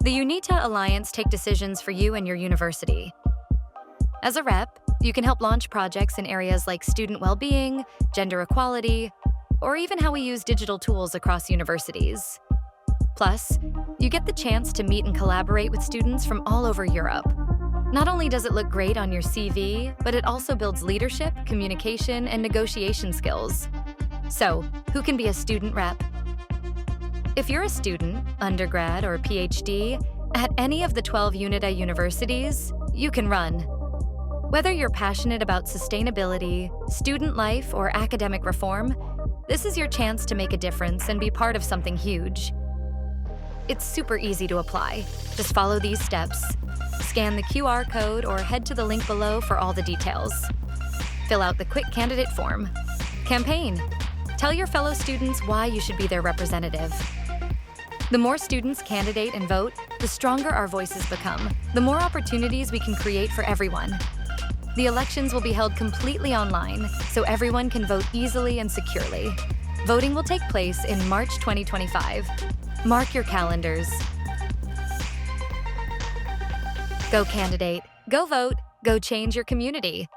The UNITA Alliance take decisions for you and your university. As a rep, you can help launch projects in areas like student well-being, gender equality, or even how we use digital tools across universities. Plus, you get the chance to meet and collaborate with students from all over Europe. Not only does it look great on your CV, but it also builds leadership, communication, and negotiation skills. So, who can be a student rep? If you're a student, undergrad or PhD, at any of the 12 UNITA universities, you can run. Whether you're passionate about sustainability, student life, or academic reform, this is your chance to make a difference and be part of something huge. It's super easy to apply. Just follow these steps. Scan the QR code or head to the link below for all the details. Fill out the quick candidate form. Campaign. Tell your fellow students why you should be their representative. The more students candidate and vote, the stronger our voices become, the more opportunities we can create for everyone. The elections will be held completely online, so everyone can vote easily and securely. Voting will take place in March 2025. Mark your calendars. Go candidate, go vote, go change your community.